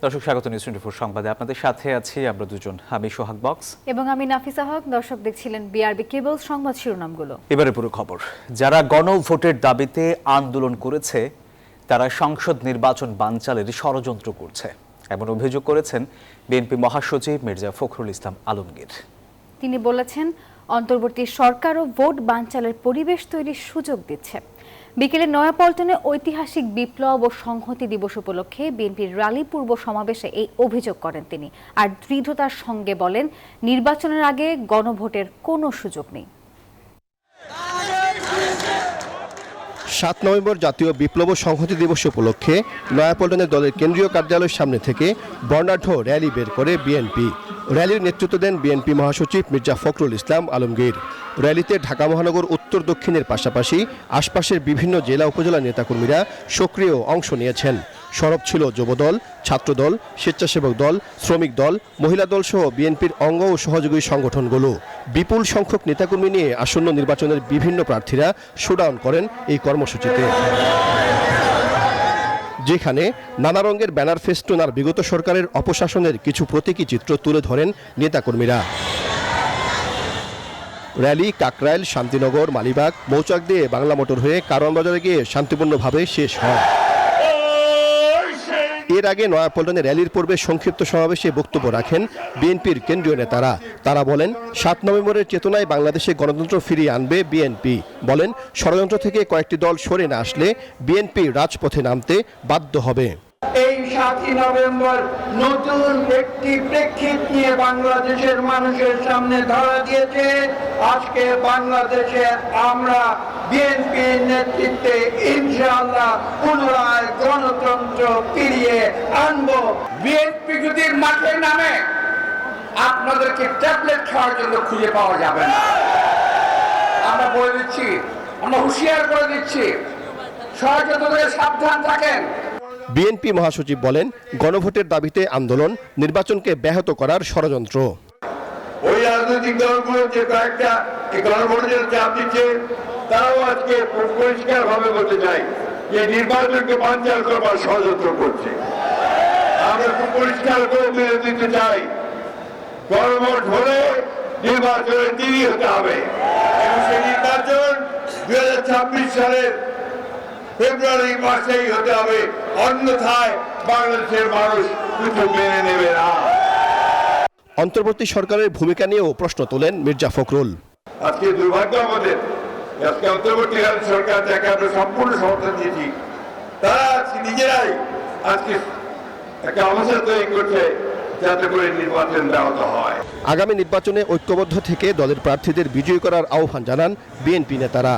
দর্শক স্বাগত নিউজ 24 সংবাদে আপনাদের সাথে আছি আমরা দুজন, আমি সোহাগ বক্স এবং আমি নাফিসা হক। দর্শক দেখছিলেন বিআরবি কেবল সংবাদ শিরোনামগুলো। এবারে পুরো খবর। যারা গণভোটের দাবিতে আন্দোলন করেছে তারা সংসদ নির্বাচন বানচালের ষড়যন্ত্র করছে, এমন অভিযোগ করেছেন বিএনপি মহাসচিব মির্জা ফখরুল ইসলাম আলমগীর। তিনি বলেছেন, অন্তর্বর্তী সরকারও ভোট বানচালের পরিবেশ তৈরির সুযোগ দিচ্ছে। বিকেলে নয়াপল্টনে ঐতিহাসিক বিপ্লব ও সংহতি দিবস উপলক্ষে বিএনপির র্যালি পূর্ব সমাবেশে এই অভিযোগ করেন তিনি, আর দৃঢ়তার সঙ্গে বলেন, নির্বাচনের আগে গণভোটের কোনো সুযোগ নেই। ৭ নভেম্বর জাতীয় বিপ্লব ও সংহতি দিবস উপলক্ষে নয়াপল্টনের দলের কেন্দ্রীয় কার্যালয়ের সামনে থেকে বর্ণাঢ্য র্যালি বের করে বিএনপি। র্যালির নেতৃত্ব দেন বিএনপি মহাসচিব মির্জা ফখরুল ইসলাম আলমগীর। র্যালিতে ঢাকা মহানগর উত্তর দক্ষিণের পাশাপাশি আশপাশের বিভিন্ন জেলা উপজেলা নেতাকর্মীরা সক্রিয় অংশ নিয়েছেন। সরব ছিল যুবদল, ছাত্রদল, স্বেচ্ছাসেবক দল, শ্রমিক দল, মহিলা দল সহ বিএনপির অঙ্গ ও সহযোগী সংগঠনগুলো। বিপুল সংখ্যক নেতাকর্মী নিয়ে আসন্ন নির্বাচনের বিভিন্ন প্রার্থীরা শোডাউন করেন এই কর্মসূচিতে, যেখানে নানা রঙের ব্যানার ফেস্টুন আর বিগত সরকারের অপশাসনের কিছু প্রতীকী চিত্র তুলে ধরেন নেতাকর্মীরা। র্যালি কাকরাইল, শান্তিনগর, মালিবাগ, মৌচাক দিয়ে বাংলা মোটর হয়ে কারওয়ান বাজারে গিয়ে শান্তিপূর্ণভাবে শেষ হয়। এর আগে নয়াপল্টনে র্যালির পূর্বে সংক্ষিপ্ত সমাবেশে বক্তব্য রাখেন বিএনপির কেন্দ্রীয় নেতারা। তারা বলেন, ৭ নভেম্বরের চেতনায় বাংলাদেশে গণতন্ত্র ফিরিয়ে আনবে বিএনপি। বলেন, ষড়যন্ত্র থেকে কয়েকটি দল সরে না আসলে বিএনপি রাজপথে নামতে বাধ্য হবে। এই ৭ই নভেম্বর নতুন একটি প্রেক্ষিত নিয়ে বাংলাদেশের মানুষের সামনে ধরা দিয়েছে। আজকে বাংলাদেশে আমরা বিএনপির নেতৃত্বে ইনশাআল্লাহ পুনরায় গণতন্ত্র ফিরিয়ে আনবো। বিএনপি যদি মাঠে নামে আপনাদেরকে ট্যাবলেট খাওয়ার জন্য খুঁজে পাওয়া যাবে না। আমরা বলে দিচ্ছি, আমরা হুঁশিয়ার করে দিচ্ছি, ষড়যন্ত্র থেকে সাবধান থাকেন। বিএনপি মহাসচিব বলেন, গণভোটের দাবিতে আন্দোলন নির্বাচনকে ব্যাহত করার ষড়যন্ত্র। ওই রাজনৈতিক দলগুলো যে কয়েকটা গণভোটের চাপ দিচ্ছে, তারাও আজকে পরিষ্কার ভাবে বলতে চাই যে নির্বাচনকে বানচাল করবার ষড়যন্ত্র করছে। আমরা খুব পরিষ্কার করে মেনে দিতে চাই, গণভোট হলে নির্বাচনের দেরি হতে হবে এবং সেই নির্বাচন 2026 সালের ফেব্রুয়ারি মাসেই হতে হবে, অন্যথায় বাংলাদেশের মানুষ কিছু মেনে নেবে না। অন্তর্বর্তী সরকারের ভূমিকা নিয়েও প্রশ্ন তোলেন মির্জা ফখরুল। আজকে দুর্ভাগ্য আমাদের, আজকে অন্তর্বর্তীকালীন সরকার যাকে আমরা সম্পূর্ণ সমর্থন দিয়েছি, তারা আজকে নিজেরাই আজকে একটা অবস্থা তৈরি করছে যাতে করে নির্বাচন ব্যাহত হয়। আগামী নির্বাচনে ঐক্যবদ্ধ থেকে দলের প্রার্থীদের বিজয়ী করার আহ্বান জানান বিএনপি নেতারা।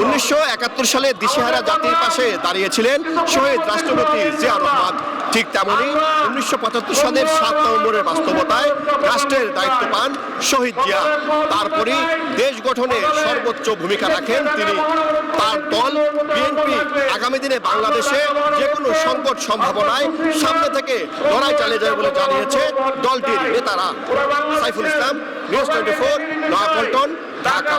1971 সালে দিশেহারা জাতির পাশে দাঁড়িয়েছিলেন শহীদ রাষ্ট্রপতি জিয়া রহমান। ঠিক তেমনি 1975 সালের 7 নভেম্বরের বাস্তবতায় রাষ্ট্রের দায়িত্ব পান শহীদ জিয়া। তারপরই দেশ গঠনে সর্বোচ্চ ভূমিকা রাখেন তিনি। তার দল বিএনপি আগামী দিনে বাংলাদেশে যে কোনো সংকট সম্ভাবনায় সামনে থেকে লড়াই চালিয়ে যাবে বলে জানিয়েছে দলটির নেতারা। সাইফুল ইসলাম, নিউজ 24, নয়াপল্টন, ঢাকা।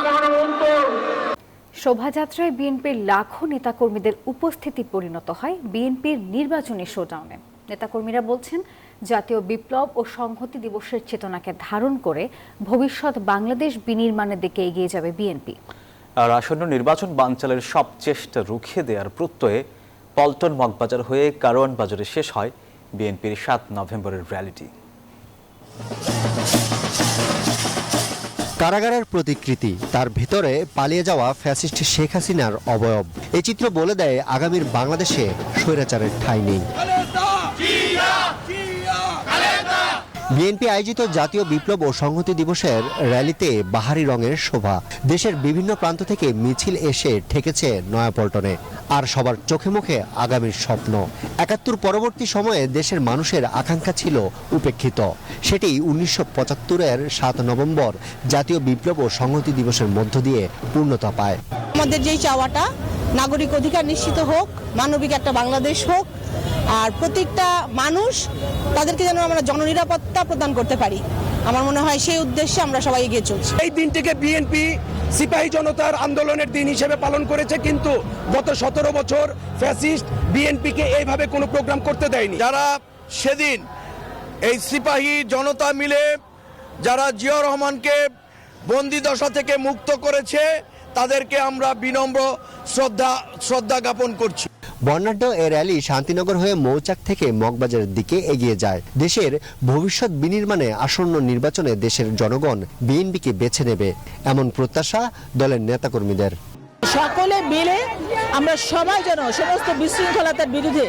শোভাযাত্রায় বিএনপির লাখো নেতাকর্মীদের উপস্থিতি পরিণত হয় বিএনপির নির্বাচনী শোডাউনে। নেতাকর্মীরা বলছেন, জাতীয় বিপ্লব ও সংহতি দিবসের চেতনাকে ধারণ করে ভবিষ্যৎ বাংলাদেশ বিনির্মাণের দিকে এগিয়ে যাবে বিএনপি। আর আসন্ন নির্বাচন বানচালের সব চেষ্টা রুখে দেওয়ার প্রত্যয়ে পল্টন মগবাজার হয়ে কারওয়ান বাজারে শেষ হয় বিএনপির ৭ নভেম্বরের র্যালিটি। কারাগারের প্রতিকৃতি, তার ভিতরে পালিয়ে যাওয়া ফ্যাসিস্ট শেখ হাসিনার অবয়ব। এই চিত্র বলে দেয় আগামীর বাংলাদেশে স্বৈরাচারের ঠাঁই নেই। বিএনপি আয়োজিত জাতীয় বিপ্লব ও সংহতি দিবসের র্যালিতে বাহারি রঙের শোভা। দেশের বিভিন্ন প্রান্ত থেকে মিছিল এসে ঠেকেছে নয়াপল্টনে। আর সবার চোখে মুখে আগামীর স্বপ্ন। ৭১ পরবর্তী সময়ে দেশের মানুষের আকাঙ্ক্ষা ছিল উপেক্ষিত। সেটি 1975-এর ৭ নভেম্বর জাতীয় বিপ্লব ও সংহতি দিবসের মধ্য দিয়ে পূর্ণতা পায়। আমাদের যেই চাওয়াটা, নাগরিক অধিকার নিশ্চিত হোক, মানবিক একটা বাংলাদেশ হোক, আর প্রত্যেকটা মানুষ তাদেরকে যেন আমরা জননিরাপত্তা প্রদান করতে পারি। আমার মনে হয় সেই উদ্দেশ্যে আমরা সবাই এগিয়ে চলছি। এই দিনটিকে বিএনপি সিপাহী জনতার আন্দোলনের দিন হিসেবে পালন করেছে, কিন্তু গত 17 বছর ফ্যাসিস্ট বিএনপিকে এইভাবে কোনো প্রোগ্রাম করতে দেয়নি। যারা সেদিন এই সিপাহী জনতা মিলে যারা জিয়াউর রহমানকে বন্দি দশা থেকে মুক্ত করেছে, তাদেরকে আমরা বিনম্র শ্রদ্ধা জ্ঞাপন করছি। বর্ণাঢ্য এ র্যালি শান্তিনগর হয়ে মৌচাক থেকে মগবাজারের দিকে এগিয়ে যায়। দেশের ভবিষ্যৎ বিনির্মাণে আসন্ন নির্বাচনে দেশের জনগণ বিএনপিকে বেছে নেবে, এমন প্রত্যাশা দলের নেতাকর্মীদের। সকলে মিলে আমরা সবাই যেন সমস্ত বিশৃঙ্খলতার বিরুদ্ধে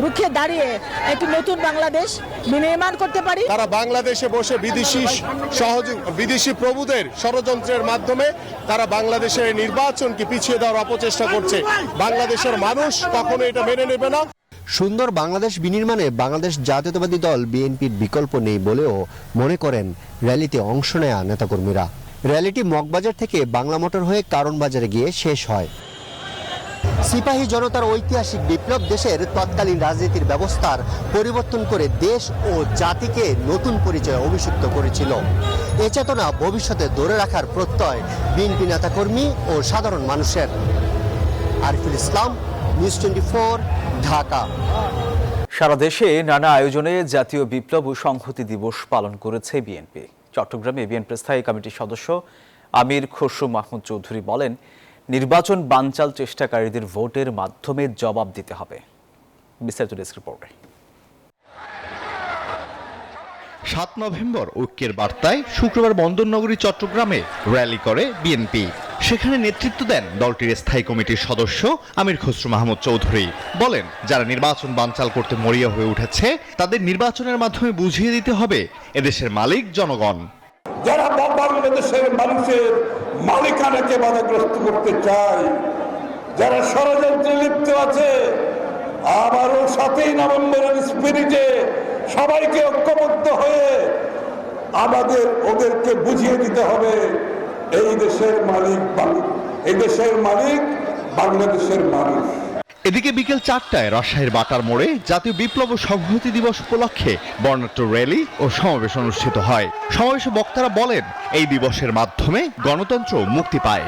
রুখে দাঁড়িয়ে একটি নতুন বাংলাদেশ বিনির্মাণ করতে পারি। তারা বাংলাদেশে বসে বিদেশি প্রভুদের ষড়যন্ত্রের মাধ্যমে তারা বাংলাদেশের নির্বাচনকে পিছিয়ে দেওয়ার অপচেষ্টা করছে। বাংলাদেশের মানুষ কখনো এটা মেনে নেবে না। সুন্দর বাংলাদেশ বিনির্মাণে বাংলাদেশ জাতীয়তাবাদী দল বিএনপির বিকল্প নেই বলেও মনে করেন র্যালিতে অংশ নেয়া নেতাকর্মীরা। র্যালিটি মগবাজার থেকে বাংলা মোটর হয়ে কারণ বাজারে গিয়ে শেষ হয়। সিপাহী জনতার ঐতিহাসিক বিপ্লব দেশের তৎকালীন রাজনীতির ব্যবস্থার পরিবর্তন করে দেশ ও জাতিকে নতুন পরিচয়ে অভিষিক্ত করেছিল। এ চেতনা ভবিষ্যতে ধরে রাখার প্রত্যয় বিএনপি নেতাকর্মী ও সাধারণ মানুষের। আরিফুল ইসলাম, নিউজ 24, ঢাকা। সারা দেশে নানা আয়োজনে জাতীয় বিপ্লব ও সংহতি দিবস পালন করেছে বিএনপি। চট্টগ্রামে বিএনপি স্থায়ী কমিটির সদস্য আমির খসরু মাহমুদ চৌধুরী বলেন, নির্বাচন বানচাল চেষ্টাকারীদের ভোটের মাধ্যমে জবাব দিতে হবে। বিস্তারিত ডেস্ক রিপোর্টে। 7 নভেম্বর ঐক্যের বার্তায় শুক্রবার বন্দরনগরী চট্টগ্রামে র্যালি করে বিএনপি। সেখানে নেতৃত্ব দেন দলটির স্থায়ী কমিটির সদস্য আমির খসরু মাহমুদ চৌধুরী। বলেন, যারা নির্বাচন বানচাল করতে মরিয়া হয়ে উঠেছে তাদের নির্বাচনের মাধ্যমে বুঝিয়ে দিতে হবে এদেশের মালিক জনগণ। যারা বাংলাদেশের মানুষের মালিকানাকে বাধাগ্রস্ত করতে চায়, যারা ষড়যন্ত্রে লিপ্ত আছে, আবারও 7 নভেম্বরের স্পিরিটে সবাইকে ঐক্যবদ্ধ হয়ে আমাদের ওদেরকে বুঝিয়ে দিতে হবে এই দেশের মালিক বাংলাদেশের মানুষ। এদিকে বিকেল 4টায় রাজশাহীর বাটার মোড়ে জাতীয় বিপ্লব ও সংহতি দিবস উপলক্ষে বর্ণাঢ্য র্যালি ও সমাবেশ অনুষ্ঠিত হয়। সমাবেশে বক্তারা বলেন, এই দিবসের মাধ্যমে গণতন্ত্র মুক্তি পায়।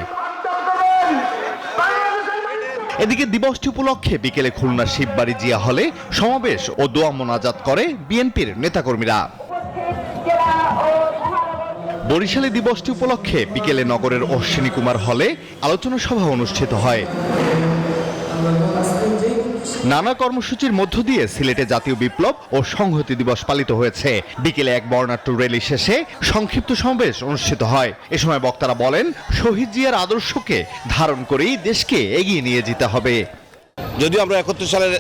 এদিকে দিবসটি উপলক্ষে বিকেলে খুলনার শিববাড়ি জিয়া হলে সমাবেশ ও দোয়া মোনাজাত করে বিএনপির নেতাকর্মীরা। বরিশালে দিবসটি উপলক্ষে বিকেলে নগরের অশ্বিনী কুমার হলে আলোচনা সভা অনুষ্ঠিত হয়। নানা কর্মসূচির মধ্য দিয়ে সিলেটে জাতীয় বিপ্লব ও সংহতি দিবস পালিত হয়েছে। বিকেলে এক বর্ণাঢ্য র্যালি শেষে সংক্ষিপ্ত সমাবেশ অনুষ্ঠিত হয়। এ সময় বক্তারা বলেন, শহীদ জিয়ার আদর্শকে ধারণ করেই দেশকে এগিয়ে নিয়ে যেতে হবে। যদিও আমরা 71 সালের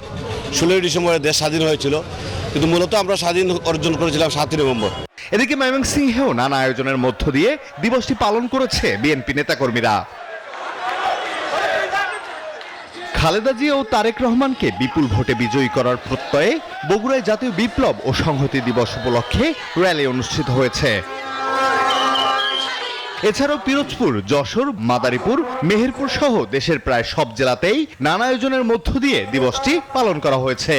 16 ডিসেম্বরে দেশ স্বাধীন হয়েছিল, কিন্তু মূলত আমরা স্বাধীন অর্জন করেছিলাম 7 নভেম্বর। এদিকে ময়মনসিংহেও নানা আয়োজনের মধ্য দিয়ে দিবসটি পালন করেছে বিএনপি নেতাকর্মীরা। খালেদা জিয়া ও তারেক রহমানকে বিপুল ভোটে বিজয়ী করার প্রত্যয়ে বগুড়ায় জাতীয় বিপ্লব ও সংহতি দিবস উপলক্ষে র্যালি অনুষ্ঠিত হয়েছে। এছাড়াও পিরোজপুর, যশোর, মাদারীপুর, মেহেরপুর সহ দেশের প্রায় সব জেলাতেই নানা আয়োজনের মধ্য দিয়ে দিবসটি পালন করা হয়েছে।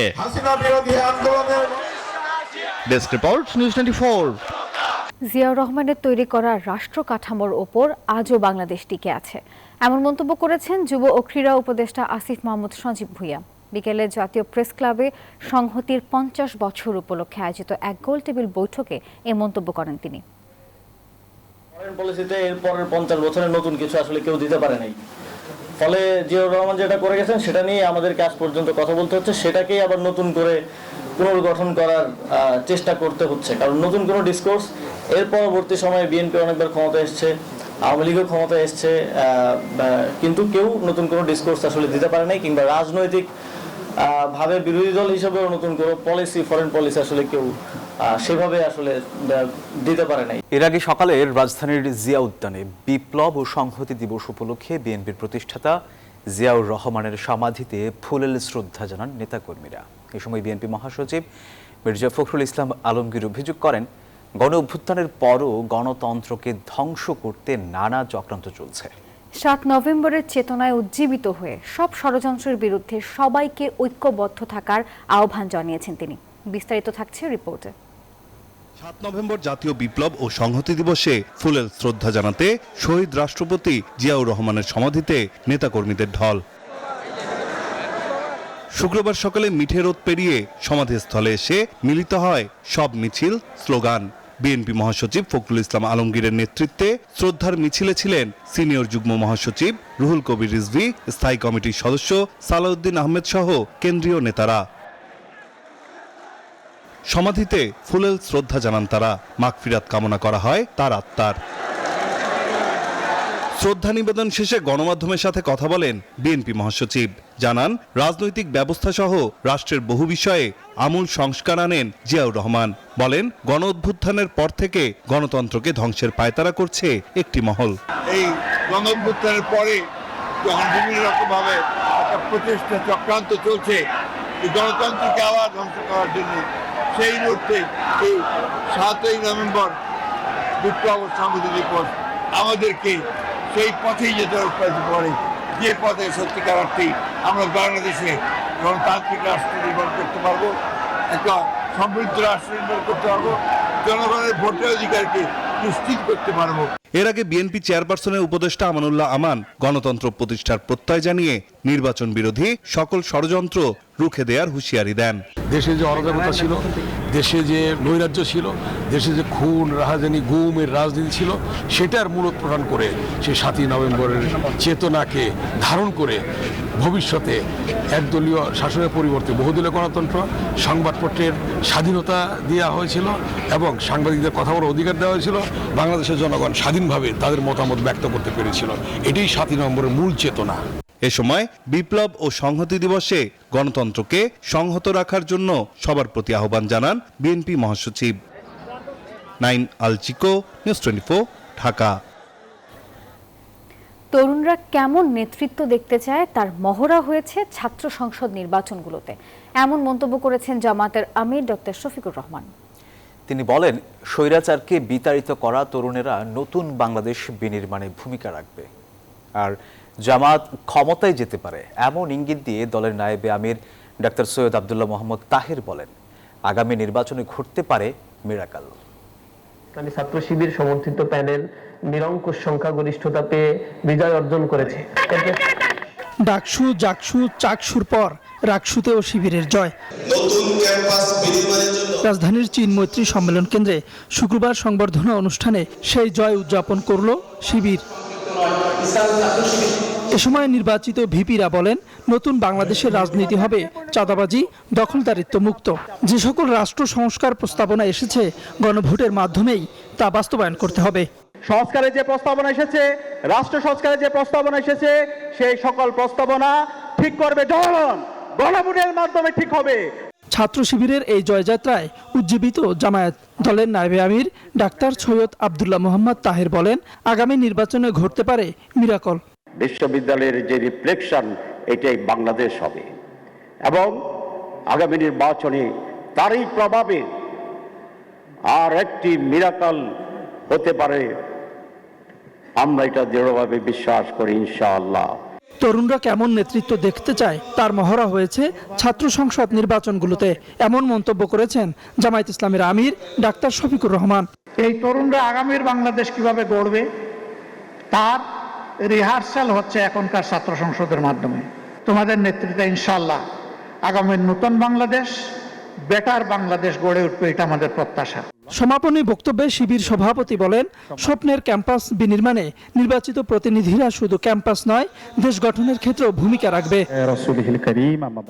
Desk report, news 24। জিয়াউর রহমানের তৈরি করা রাষ্ট্র কাঠামোর ওপর আজও বাংলাদেশ টিকে আছে, এমন মন্তব্য করেছেন যুব ও ক্রীড়া উপদেষ্টা আসিফ মাহমুদ সজীব ভুঁইয়া। বিকেলে জাতীয় প্রেস ক্লাবে সংহতির 50 বছর উপলক্ষে আয়োজিত এক গোল টেবিল বৈঠকে এ মন্তব্য করেন তিনি। ফরেন পলিসিতে এর পরের 50 বছরের নতুন কিছু আসলে কেউ দিতে পারে নাই, ফলে জিয়াউর রহমান যেটা করে গেছেন সেটা নিয়ে আমাদেরকে আজ পর্যন্ত কথা বলতে হচ্ছে, সেটাকেই আবার নতুন করে পুনর্গঠন করার চেষ্টা করতে হচ্ছে। কারণ নতুন কোনো ডিসকোর্স, এর পরবর্তী সময়ে বিএনপি অনেকবার ক্ষমতা এসছে, আওয়ামী লীগও ক্ষমতা এসছে, কিন্তু কেউ নতুন কোনো ডিসকোর্স আসলে দিতে পারে নাই, কিংবা রাজনৈতিক ভাবে বিরোধী দল হিসেবেও নতুন কোনো পলিসি, ফরেন পলিসি আসলে কেউ সেভাবে আসলে দিতে পারে নাই। এর আগে সকালে রাজধানীর জিয়া উদ্যানে বিপ্লব ও সংহতি দিবস উপলক্ষে বিএনপির প্রতিষ্ঠাতা জিয়াউর রহমানের সমাধিতে ফুলেল শ্রদ্ধা জানান নেতাকর্মীরা। এ সময় বিএনপি মহাসচিব মির্জা ফখরুল ইসলাম আলমগীর অভিযোগ করেন, গণ অভ্যুত্থানের পরও গণতন্ত্রকে ধ্বংস করতে নানা চক্রান্ত চলছে। 7 নভেম্বরের চেতনায় উজ্জীবিত হয়ে সব ষড়যন্ত্রের বিরুদ্ধে সবাইকে ঐক্যবদ্ধ থাকার আহ্বান জানিয়েছেন তিনি। বিস্তারিত থাকছে রিপোর্টে। 7 নভেম্বর জাতীয় বিপ্লব ও সংহতি দিবসে ফুলেল শ্রদ্ধা জানাতে শহীদ রাষ্ট্রপতি জিয়াউর রহমানের সমাধিতে নেতাকর্মীদের ঢল। শুক্রবার সকালে মিঠে রোদ পেরিয়ে সমাধিস্থলে এসে মিলিত হয় সব মিছিল, স্লোগান। বিএনপি মহাসচিব ফখরুল ইসলাম আলমগীরের নেতৃত্বে শ্রদ্ধার মিছিলে ছিলেন সিনিয়র যুগ্ম মহাসচিব রুহুল কবির রিজভী, স্থায়ী কমিটির সদস্য সালাউদ্দিন আহমেদ সহ কেন্দ্রীয় নেতারা। সমাধিতে ফুলেল শ্রদ্ধা জানান তারা। মাগফিরাত কামনা করা হয় তার আত্মার। শ্রদ্ধা নিবেদন শেষে গণমাধ্যমের সাথে কথা বলেন বিএনপি মহাসচিব। জানান, রাজনৈতিক ব্যবস্থা সহ রাষ্ট্রের বহু বিষয়ে আমূল সংস্কার আনেন জিয়াউর রহমান। বলেন, গণ অভ্যুত্থানের পর থেকে গণতন্ত্রকে ধ্বংসের পায়তারা করছে একটি মহল। এই গণ অভ্যুত্থানের পরে যখন বিভিন্ন রকম ভাবে একটা প্রচেষ্টা চক্রান্ত চলছে এই গণতন্ত্রকে আবার ধ্বংস করার জন্য, সেই মুহূর্তে এই 7ই নভেম্বর বিপ্লব ও সংহতি দিবস আমাদেরকে সেই পথেই যেতে উৎপাদিত করে, যে পথে সত্যিকার অর্থে আমরা বাংলাদেশে গণতান্ত্রিক রাষ্ট্র নির্মাণ করতে পারবো, একটা সমৃদ্ধ রাষ্ট্র নির্মাণ করতে পারবো, জনগণের ভোটের অধিকারকে নিশ্চিত করতে পারবো। এর আগে বিএনপি চেয়ারপারসনের উপদেষ্টা আমানুল্লাহ আমান গণতন্ত্র প্রতিষ্ঠার প্রত্যয় জানিয়ে নির্বাচন বিরোধী সকল ষড়যন্ত্র রুখে দেওয়ার হুঁশিয়ারি দেন। দেশে যে অরাজকতা ছিল, দেশে যে নৈরাজ্য ছিল, দেশে যে খুন, রাহাজানি, গুমের রাজনীতি ছিল, সেটার মূলোৎপাটন করে সেই 7ই নভেম্বরের চেতনাকে ধারণ করে ভবিষ্যতে একদলীয় শাসনের পরিবর্তে বহুদলীয় গণতন্ত্র, সংবাদপত্রের স্বাধীনতা দেওয়া হয়েছিল এবং সাংবাদিকদের কথা বলার অধিকার দেওয়া হয়েছিল। বাংলাদেশের জনগণ স্বাধীনভাবে তাদের মতামত ব্যক্ত করতে পেরেছিল। এটাই 7ই নভেম্বরের মূল চেতনা। এ সময় বিপ্লব ও সংহতি দিবসে গণতন্ত্রকে সংহত রাখার জন্য সবার প্রতি আহ্বান জানান বিএনপি মহাসচিব। নাইন আল চিকো, নিউজ 24, ঢাকা। তরুণরা কেমন নেতৃত্ব দেখতে চায় তার মহড়া হয়েছে ছাত্র সংসদ নির্বাচনগুলোতে, এমন মন্তব্য করেছেন জামাতের আমির ডক্টর শফিকুর রহমান। তিনি বলেন, স্বৈরাচারকে বিতাড়িত করা তরুণেরা নতুন বাংলাদেশ বিনির্মাণে ভূমিকা রাখবে। আর জামাত ক্ষমতায় যেতে পারে এমন ইঙ্গিত দিয়ে দলের নায়েবে আমির ডাক্তার সৈয়দ আব্দুল্লাহ মোহাম্মদ তাহের বলেন, আগামী নির্বাচনে ঘটতে পারে মিরাকাল। ছাত্র শিবির সমর্থিত প্যানেল নিরঙ্কুশ সংখ্যাগরিষ্ঠতা পেয়ে বিজয় অর্জন করেছে। ডাকসু, জাকসু, চাকসুর পর রাকসুতেও শিবিরের জয়। রাজধানীর চীন মৈত্রী সম্মেলন কেন্দ্রে শুক্রবার সংবর্ধনা অনুষ্ঠানে সেই জয় উদযাপন করল শিবির। এ সময় নির্বাচিত ভিপিরা বলেন, নতুন বাংলাদেশের রাজনীতি হবে চাঁদাবাজি, দখলদারিত্ব মুক্ত। যে সকল রাষ্ট্র সংস্কার প্রস্তাবনা এসেছে গণভোটের মাধ্যমেই তা বাস্তবায়ন করতে হবে। সংস্কারের যে প্রস্তাবনা এসেছে, রাষ্ট্র সংস্কারের যে প্রস্তাবনা এসেছে, সেই সকল প্রস্তাবনা ঠিক করবে জনগণ, গণভোটের মাধ্যমে ঠিক হবে। ছাত্র শিবিরের এই জয়যাত্রায় উজ্জীবিত জামায়াত দলের নায়েবে আমির ডাক্তার সৈয়দ আব্দুল্লাহ মোহাম্মদ তাহের বলেন, আগামী নির্বাচনে ঘটতে পারে মিরাকল। বিশ্ববিদ্যালয়ের যে রিফ্লেকশন, এটাই বাংলাদেশ হবে এবং আগামী নির্বাচনে তারই প্রভাবে আর একটি মিরাকল হতে পারে। আমরা এটা দৃঢ়ভাবে বিশ্বাস করি, ইনশাআল্লাহ। তরুণরা কেমন নেতৃত্ব দেখতে চায় তার মহড়া হয়েছে ছাত্র সংসদ নির্বাচনগুলোতে, এমন মন্তব্য করেছেন জামায়াত ইসলামের আমির ডাক্তার শফিকুর রহমান। এই তরুণরা আগামীর বাংলাদেশ কিভাবে গড়বে তার রিহার্সাল হচ্ছে এখনকার ছাত্র সংসদের মাধ্যমে। তোমাদের নেতৃত্বে ইনশাআল্লাহ আগামীর নতুন বাংলাদেশ, বেটার বাংলাদেশ গড়ে উঠবে, এটা আমাদের প্রত্যাশা। সমাপনী বক্তব্যে শিবির সভাপতি বলেন, স্বপ্নের ক্যাম্পাস বিনির্মাণে নির্বাচিত প্রতিনিধিরা শুধু ক্যাম্পাস নয়, দেশ গঠনের ক্ষেত্রেও ভূমিকা রাখবে।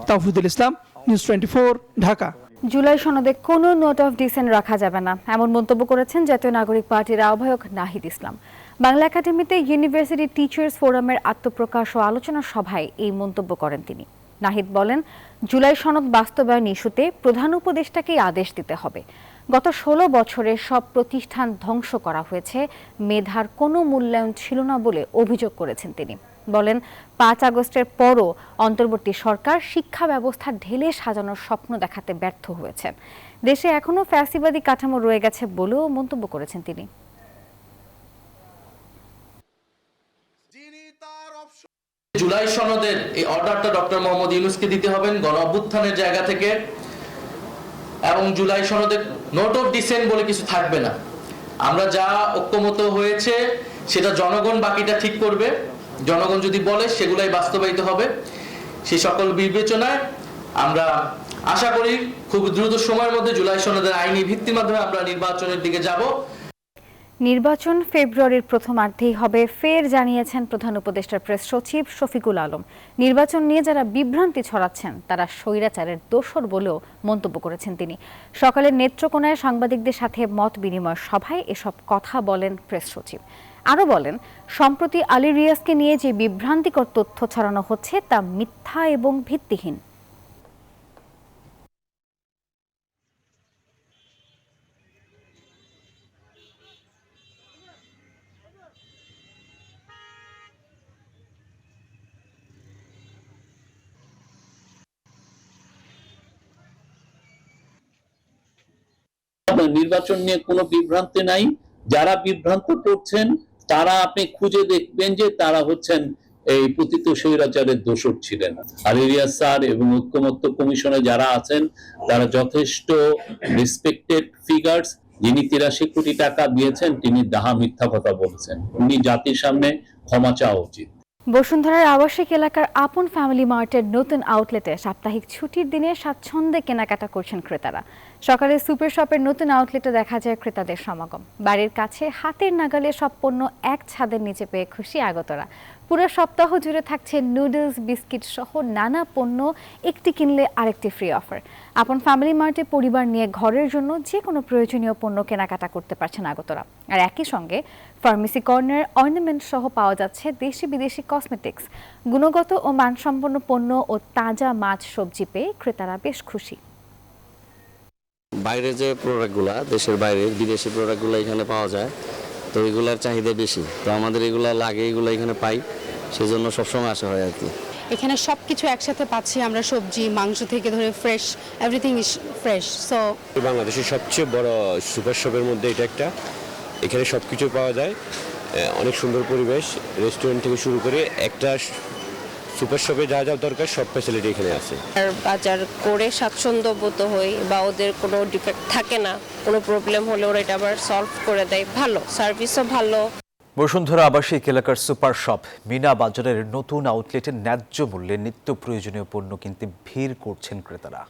তাওহিদুল ইসলাম, নিউজ 24, ঢাকা। জুলাই সনদে কোনো নোট অফ ডিসেন্ট রাখা যাবে না, এমন মন্তব্য করেছেন জাতীয় নাগরিক পার্টির আহ্বায়ক নাহিদ ইসলাম। বাংলা একাডেমিতে ইউনিভার্সিটি টিচার্স ফোরামের আত্মপ্রকাশ ও আলোচনা সভায় এই মন্তব্য করেন তিনি। নাহিদ বলেন, জুলাই সনদ বাস্তবায়ন ইস্যুতে প্রধান উপদেষ্টাকেই আদেশ দিতে হবে। গত 16 বছরে সব প্রতিষ্ঠান ধ্বংস করা হয়েছে, মেধার কোনো মূল্যায়ন ছিল না বলে অভিযোগ করেছেন তিনি। বলেন, 5 আগস্টের পরও অন্তর্বর্তী সরকার শিক্ষা ব্যবস্থা ঢেলে সাজানোর স্বপ্ন দেখাতে ব্যর্থ হয়েছে। দেশে এখনো ফ্যাসিবাদী কাঠামো রয়ে গেছে বলেও মন্তব্য করেছেন তিনি। জুলাই সনদের এই অর্ডারটা ডক্টর মোহাম্মদ ইউনূসকে দিতে হবেন গণ অভ্যুত্থানের জায়গা থেকে। এবং জুলাই সনদের নোট অফ ডিসেন্ট বলে কিছু থাকবে না। আমরা যা ঐক্যমত হয়েছে সেটা জনগণ বাকিটা ঠিক করবে, জনগণ যদি বলে সেগুলাই বাস্তবায়িত হবে। সেই সকল বিবেচনায় আমরা আশা করি খুব দ্রুত সময়ের মধ্যে জুলাই সনদের আইনি ভিত্তির মাধ্যমে আমরা নির্বাচনের দিকে যাব। নির্বাচন ফেব্রুয়ারির প্রথমার্ধেই হবে ফের জানিয়েছেন প্রধান উপদেষ্টার প্রেস সচিব শফিকুল আলম। নির্বাচন নিয়ে যারা বিভ্রান্তি ছড়াচ্ছেন তারা স্বৈরাচারের দোসর বলেও মন্তব্য করেছেন তিনি। সকালে নেত্রকোনায় সাংবাদিকদের সাথে মত বিনিময় সভায় এসব কথা বলেন প্রেস সচিব। আরও বলেন, সম্প্রতি আলী রিয়াজকে নিয়ে যে বিভ্রান্তিকর তথ্য ছড়ানো হচ্ছে তা মিথ্যা এবং ভিত্তিহীন। নির্বাচন নিয়ে কোনো বিভ্রান্তি নাই। যারা বিভ্রান্ত করছেন তারা আপনি খুঁজে দেখবেন যে তারা হচ্ছেন এই পতিত স্বৈরাচারের দোসর ছিলেন। আলী রিয়াজ স্যার এবং ঐক্যমত্য কমিশনে যারা আছেন তারা যথেষ্ট রেসপেক্টেড ফিগার্স। যিনি 83 কোটি টাকা দিয়েছেন তিনি ডাহা মিথ্যা কথা বলছেন। উনি জাতির সামনে ক্ষমা চাওয়া উচিত। বসুন্ধরার আবাসিক এলাকার আপন ফ্যামিলি মার্টের নতুন আউটলেটে সাপ্তাহিক ছুটির দিনে স্বাচ্ছন্দ্যে কেনাকাটা করছেন ক্রেতারা। সকালে সুপার শপের নতুন আউটলেটে দেখা যায় ক্রেতাদের সমাগম। বাড়ির কাছে হাতের নাগালে সব পণ্য এক ছাদের নিচে পেয়ে খুশি আগতরা। পুরো সপ্তাহ জুড়ে থাকছে নুডলস, বিস্কিট সহ নানা পণ্য, একটি কিনলে আরেকটি ফ্রি অফার। আপন ফ্যামিলি মার্টে পরিবার নিয়ে ঘরের জন্য যে কোনো প্রয়োজনীয় পণ্য কেনাকাটা করতে পারছেন আগতরা। আর একই সঙ্গে ফার্মেসি কর্নার, অর্নামেন্ট সহ পাওয়া যাচ্ছে দেশি বিদেশি কসমেটিক্স। গুণগত ও মানসম্পন্ন পণ্য ও তাজা মাছ সবজি পেয়ে ক্রেতারা বেশ খুশি। বাইরের যে প্রোডাক্টগুলো, দেশের বাইরের বিদেশি প্রোডাক্টগুলো এখানে পাওয়া যায়, তো এগুলার চাহিদা বেশি, তো আমাদের এগুলা লাগে, এগুলো এখানে পাই, সেজন্য সবসময় আসা হয় আর কি। এখানে সব কিছু একসাথে পাচ্ছি আমরা, সবজি মাংস থেকে ধরে fresh, everything is fresh. So বাংলাদেশের সবচেয়ে বড় সুপার শপের মধ্যে এটা একটা। এখানে সব কিছু পাওয়া যায়, অনেক সুন্দর পরিবেশ, রেস্টুরেন্ট থেকে শুরু করে একটা সুপার শপে যা যা দরকার সব ফ্যাসিলিটি এখানে আছে। আর বাজার করে স্বাচ্ছন্দ্য বোধ হই, বা ওদের কোনো ডিফেক্ট থাকে না, কোনো প্রবলেম হলে ওরা এটা আবার সলভ করে দেয়, ভালো সার্ভিসও ভালো। বসুন্ধরা আবাসিক এলাকার সুপার শপ মিনা বাজারের নতুন আউটলেটে ন্যায্য মূল্যে নিত্য প্রয়োজনীয় পণ্য কিনতে ভিড় করছেন ক্রেতারা।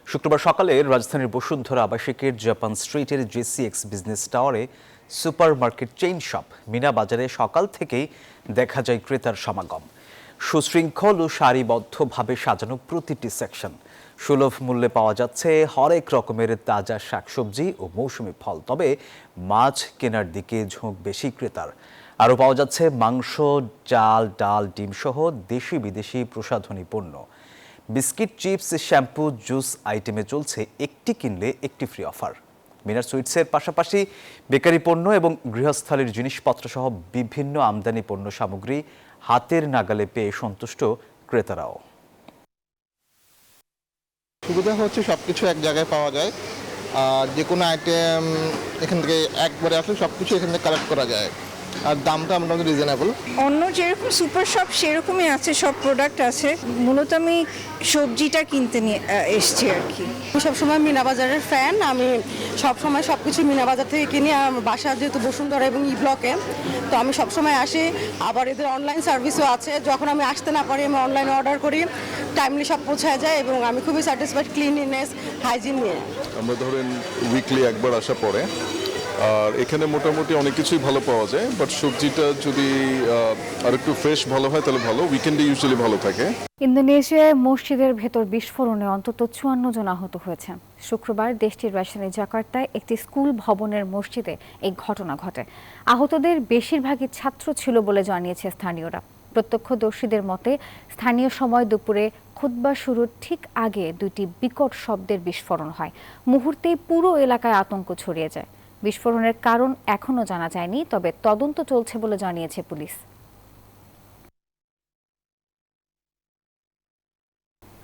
শুক্রবার সকালে রাজধানীর বসুন্ধরা আবাসিকের জাপান স্ট্রিটের জেসিএক্স বিজনেস টাওয়ারে super market chain shop Meena বাজারে সকাল থেকেই দেখা যায় ক্রেতার সমাগম। সুশৃঙ্খল ও সারিবদ্ধভাবে সাজানো প্রতিটি সেকশন। সুলভ মূল্যে পাওয়া যাচ্ছে হরেক রকমের তাজা শাকসবজি ও মৌসুমি ফল। তবে মাছ কেনার দিকে ঝোঁক বেশি ক্রেতার। আরও পাওয়া যাচ্ছে মাংস, চাল, ডাল, ডিম সহ দেশি বিদেশি প্রসাধনী পণ্য। বিস্কিট, চিপস, শ্যাম্পু, জুস আইটেমে চলছে একটি কিনলে একটি ফ্রি অফার। মিনার সুইটসের পাশাপাশি বেকারি পণ্য এবং গৃহস্থালির জিনিসপত্র সহ বিভিন্ন আমদানি পণ্য সামগ্রী হাতের নাগালে পেয়ে সন্তুষ্ট ক্রেতারাও। সুবিধা হচ্ছে সবকিছু এক জায়গায় পাওয়া যায়, আর যে কোনো আইটেম এখান থেকে একবারে আসলে সবকিছু এখান থেকে কালেক্ট করা যায়, আর দামটা মোটামুটি রিজনেবল। অন্য যেরকম সুপার শপ সেরকমই আছে, সব প্রোডাক্ট আছে। মূলত আমি সবজিটা কিনতে নিয়ে এসছি আর কি। আমি সবসময় মিনা বাজারের ফ্যান, আমি সবসময় সব কিছু মিনা বাজার থেকে কিনি। আর আমার বাসা যেহেতু বসুন্ধরা এবং ই ব্লকে, তো আমি সবসময় আসি। আবার এদের অনলাইন সার্ভিসও আছে, যখন আমি আসতে না পারি আমি অনলাইনে অর্ডার করি, টাইমলি সব পৌঁছায় যায় এবং আমি খুবই স্যাটিসফাইড ক্লিনলিনেস, হাইজিন নিয়ে। আমরা ধরেন উইকলি একবার আসা পড়ে, আর এখানে মোটামুটি অনেক কিছুই ভালো পাওয়া যায়, বাট সবজিটা যদি আর একটু ফ্রেশ ভালো হয় তাহলে ভালো। উইকেন্ডে ইউজুয়ালি ভালো থাকে। ইন্দোনেশিয়ায় মসজিদের ভেতর বিস্ফোরণে অন্তত 54 জন আহত হয়েছে। শুক্রবার দেশটির রাজধানী জাকার্তায় একটি স্কুল ভবনের মসজিদে এই ঘটনা ঘটে। আহতদের বেশিরভাগই ছাত্র ছিল বলে জানিয়েছে স্থানীয়রা। প্রত্যক্ষদর্শীদের মতে স্থানীয় সময় দুপুরে খুতবা শুরুর ঠিক আগে দুটি বিকট শব্দের বিস্ফোরণ হয়। মুহূর্তেই পুরো এলাকায় আতঙ্ক ছড়িয়ে যায়। বিস্ফোরণের কারণ এখনো জানা যায়নি, তবে তদন্ত চলছে বলে জানিয়েছে পুলিশ।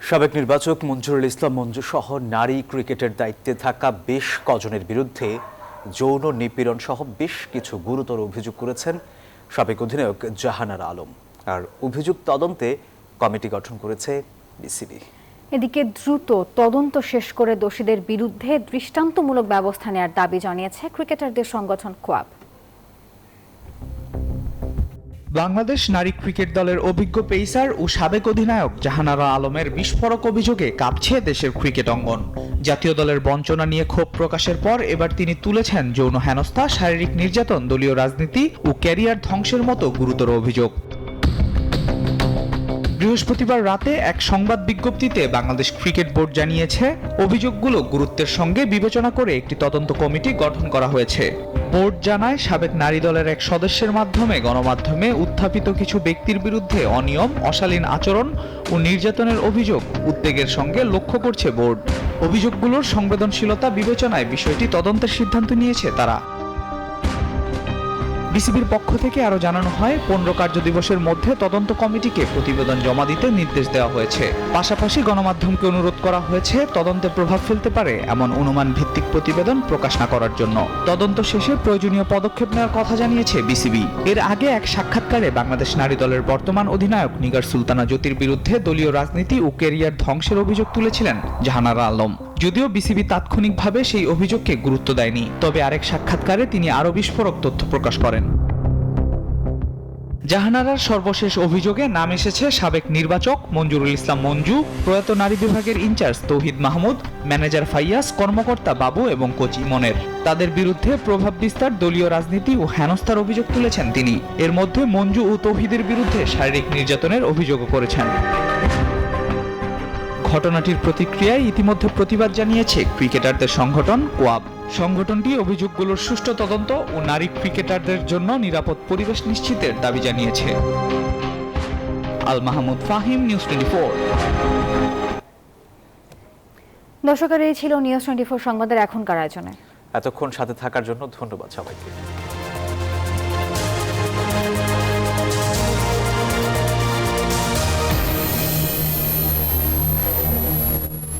সাবেক নির্বাচক মঞ্জুরুল ইসলাম মঞ্জু সহ নারী ক্রিকেটের দায়িত্বে থাকা বেশ কজনের বিরুদ্ধে যৌন নিপীড়ন সহ বেশ কিছু গুরুতর অভিযোগ করেছেন সাবেক অধিনায়ক জাহানারা আলম। আর অভিযোগ তদন্তে কমিটি গঠন করেছে বিসিবি। এদিকে দ্রুত তদন্ত শেষ করে দোষীদের বিরুদ্ধে দৃষ্টান্তমূলক ব্যবস্থা নেওয়ার দাবি জানিয়েছে ক্রিকেটারদের সংগঠন কোয়াব। বাংলাদেশ নারী ক্রিকেট দলের অভিজ্ঞ পেসার ও সাবেক অধিনায়ক জাহানারা আলমের বিস্ফোরক অভিযোগে কাঁপছে দেশের ক্রিকেট অঙ্গন। জাতীয় দলের বঞ্চনা নিয়ে ক্ষোভ প্রকাশের পর এবার তিনি তুলেছেন যৌন হেনস্থা, শারীরিক নির্যাতন, দলীয় রাজনীতি ও ক্যারিয়ার ধ্বংসের মতো গুরুতর অভিযোগ। বৃহস্পতিবার রাতে এক সংবাদ বিজ্ঞপ্তিতে বাংলাদেশ ক্রিকেট বোর্ড জানিয়েছে, অভিযোগগুলো গুরুত্বের সঙ্গে বিবেচনা করে একটি তদন্ত কমিটি গঠন করা হয়েছে। বোর্ড জানায়, সাবেক নারী দলের এক সদস্যের মাধ্যমে গণমাধ্যমে উত্থাপিত কিছু ব্যক্তির বিরুদ্ধে অনিয়ম, অশালীন আচরণ ও নির্যাতনের অভিযোগ উদ্বেগের সঙ্গে লক্ষ্য করছে বোর্ড। অভিযোগগুলোর সংবেদনশীলতা বিবেচনায় বিষয়টি তদন্তের সিদ্ধান্ত নিয়েছে তারা। বিসিবির পক্ষ থেকে আরও জানানো হয়, 15 কার্যদিবসের মধ্যে তদন্ত কমিটিকে প্রতিবেদন জমা দিতে নির্দেশ দেওয়া হয়েছে। পাশাপাশি গণমাধ্যমকে অনুরোধ করা হয়েছে তদন্তে প্রভাব ফেলতে পারে এমন অনুমান ভিত্তিক প্রতিবেদন প্রকাশ না করার জন্য। তদন্ত শেষে প্রয়োজনীয় পদক্ষেপ নেওয়ার কথা জানিয়েছে বিসিবি। এর আগে এক সাক্ষাৎকারে বাংলাদেশ নারী দলের বর্তমান অধিনায়ক নিগার সুলতানা জ্যোতির বিরুদ্ধে দলীয় রাজনীতি ও ক্যারিয়ার ধ্বংসের অভিযোগ তুলেছিলেন জাহানারা আলম। যদিও বিসিবি তাৎক্ষণিকভাবে সেই অভিযোগকে গুরুত্ব দেয়নি, তবে আরেক সাক্ষাৎকারে তিনি আরও বিস্ফোরক তথ্য প্রকাশ করেন। জাহানারার সর্বশেষ অভিযোগে নাম এসেছে সাবেক নির্বাচক মঞ্জুরুল ইসলাম মঞ্জু, প্রয়াত নারী বিভাগের ইনচার্জ তৌহিদ মাহমুদ, ম্যানেজার ফাইয়াস, কর্মকর্তা বাবু এবং কোচ ইমনের। তাদের বিরুদ্ধে প্রভাব বিস্তার, দলীয় রাজনীতি ও হেনস্থার অভিযোগ তুলেছেন তিনি। এর মধ্যে মঞ্জু ও তৌহিদের বিরুদ্ধে শারীরিক নির্যাতনের অভিযোগও করেছেন। ঘটনাটির প্রতিক্রিয়ায় ইতিমধ্যে প্রতিবাদ জানিয়েছে ক্রিকেটারদের সংগঠন কোয়াব। সংগঠনটি অভিযোগগুলোর সুষ্ঠু তদন্ত ও নারী ক্রিকেটারদের জন্য নিরাপদ পরিবেশ নিশ্চিতের দাবি জানিয়েছে। আল মাহমুদ ফাহিম, নিউজ 24। দর্শকের এই ছিল নিউজ 24 সংবাদের এখনকার আয়োজনে। এতক্ষণ সাথে থাকার জন্য ধন্যবাদ সবাইকে।